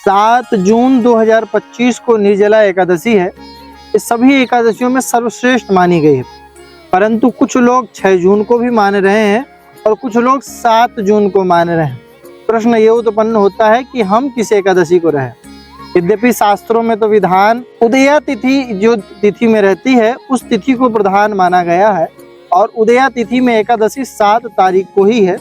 7 जून 2025 को निर्जला एकादशी है। इस सभी एकादशियों में सर्वश्रेष्ठ मानी गई है, परंतु कुछ लोग 6 जून को भी मान रहे हैं और कुछ लोग 7 जून को मान रहे हैं। प्रश्न ये उत्पन्न होता है कि हम किस एकादशी को रहें। यद्यपि शास्त्रों में तो विधान उदया तिथि जो तिथि में रहती है उस तिथि को प्रधान माना गया है और उदया तिथि में एकादशी 7 तारीख को ही है,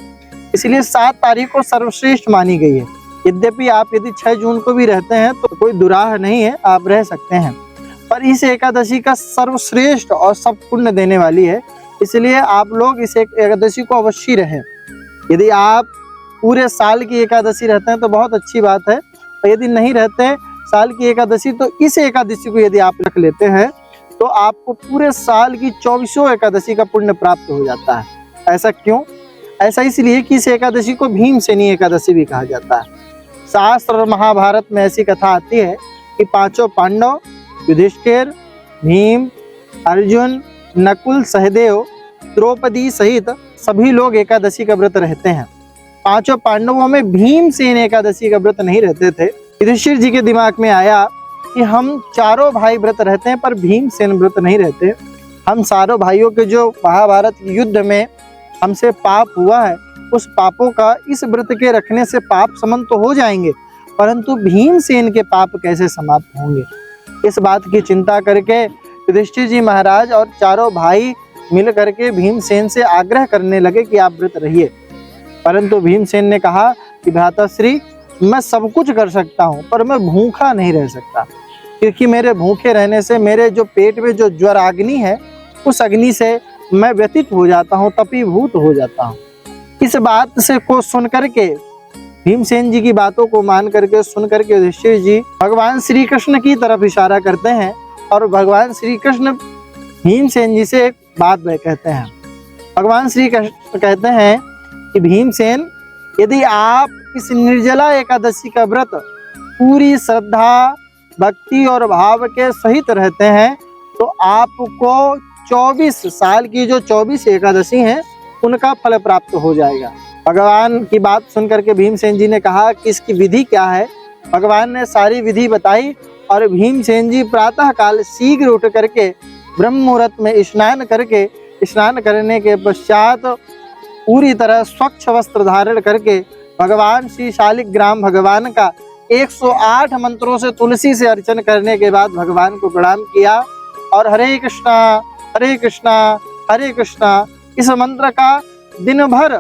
इसलिए 7 तारीख को सर्वश्रेष्ठ मानी गई है। यद्यपि आप यदि 6 जून को भी रहते हैं तो कोई दुराह नहीं है, आप रह सकते हैं, पर इस एकादशी का सर्वश्रेष्ठ और सब पुण्य देने वाली है, इसलिए आप लोग इस एकादशी को अवश्य रहें। यदि आप पूरे साल की एकादशी रहते हैं तो बहुत अच्छी बात है, और यदि नहीं रहते साल की एकादशी तो इस एकादशी को यदि आप रख लेते हैं तो आपको पूरे साल की 24 एकादशी का पुण्य प्राप्त हो जाता है। ऐसा क्यों? ऐसा इसलिए कि इस एकादशी को भीमसेनी एकादशी भी कहा जाता है। शास्त्र और महाभारत में ऐसी कथा आती है कि 5 पांडव युधिष्ठिर, भीम, अर्जुन, नकुल, सहदेव, द्रौपदी सहित सभी लोग एकादशी का व्रत रहते हैं। 5 पांडवों में भीमसेन एकादशी का व्रत नहीं रहते थे। युधिष्ठिर जी के दिमाग में आया कि हम चारों भाई व्रत रहते हैं पर भीमसेन व्रत नहीं रहते। हम चारों भाइयों के जो महाभारत युद्ध में हमसे पाप हुआ है उस पापों का इस व्रत के रखने से पाप समन तो हो जाएंगे, परंतु भीमसेन के पाप कैसे समाप्त होंगे। इस बात की चिंता करके युधिष्ठिर जी महाराज और चारों भाई मिल करके भीमसेन से आग्रह करने लगे कि आप व्रत रहिए, परंतु भीमसेन ने कहा कि भ्राताश्री मैं सब कुछ कर सकता हूँ पर मैं भूखा नहीं रह सकता, क्योंकि मेरे भूखे रहने से मेरे जो पेट में जो ज्वर अग्नि है उस अग्नि से मैं व्यतीत हो जाता हूँ, तपीभूत हो जाता हूँ। इस बात से को सुन करके भीमसेन जी की बातों को मान करके सुन करके युधिष्ठिर जी भगवान श्री कृष्ण की तरफ इशारा करते हैं और भगवान श्री कृष्ण भीमसेन जी से एक बात कहते हैं। भगवान श्री कृष्ण कहते हैं कि भीमसेन यदि आप इस निर्जला एकादशी का व्रत पूरी श्रद्धा, भक्ति और भाव के सहित रहते हैं तो आपको 24 साल की जो 24 एकादशी हैं उनका फल प्राप्त हो जाएगा। भगवान की बात सुनकर के भीमसेन जी ने कहा कि इसकी विधि क्या है। भगवान ने सारी विधि बताई और भीमसेन जी प्रातः काल शीघ्र उठ करके ब्रह्म मुहूर्त में स्नान करके, स्नान करने के पश्चात पूरी तरह स्वच्छ वस्त्र धारण करके भगवान श्री शालिग्राम भगवान का 108 मंत्रों से तुलसी से अर्चन करने के बाद भगवान को प्रणाम किया और हरे कृष्णा हरे कृष्णा हरे कृष्णा इस मंत्र का दिन भर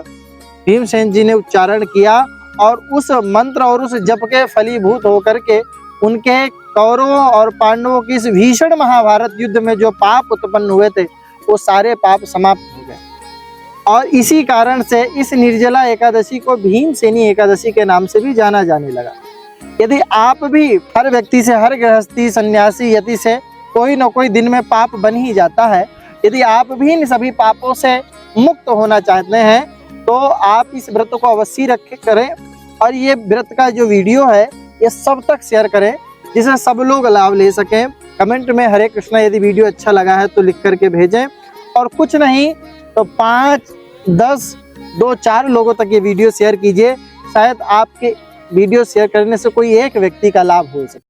भीमसेन जी ने उच्चारण किया और उस मंत्र और उस जप के फलीभूत होकर के उनके कौरवों और पांडवों की इस भीषण महाभारत युद्ध में जो पाप उत्पन्न हुए थे वो सारे पाप समाप्त हो गए। और इसी कारण से इस निर्जला एकादशी को भीमसेनी एकादशी के नाम से भी जाना जाने लगा। यदि आप भी हर व्यक्ति से, हर गृहस्थी, सन्यासी, यति से कोई न कोई दिन में पाप बन ही जाता है, यदि आप भी इन सभी पापों से मुक्त होना चाहते हैं तो आप इस व्रत को अवश्य रखे करें और ये व्रत का जो वीडियो है ये सब तक शेयर करें जिससे सब लोग लाभ ले सकें। कमेंट में हरे कृष्णा यदि वीडियो अच्छा लगा है तो लिख करके भेजें और कुछ नहीं तो 5, 10, 2, 4 लोगों तक ये वीडियो शेयर कीजिए, शायद आपके वीडियो शेयर करने से कोई एक व्यक्ति का लाभ हो सके।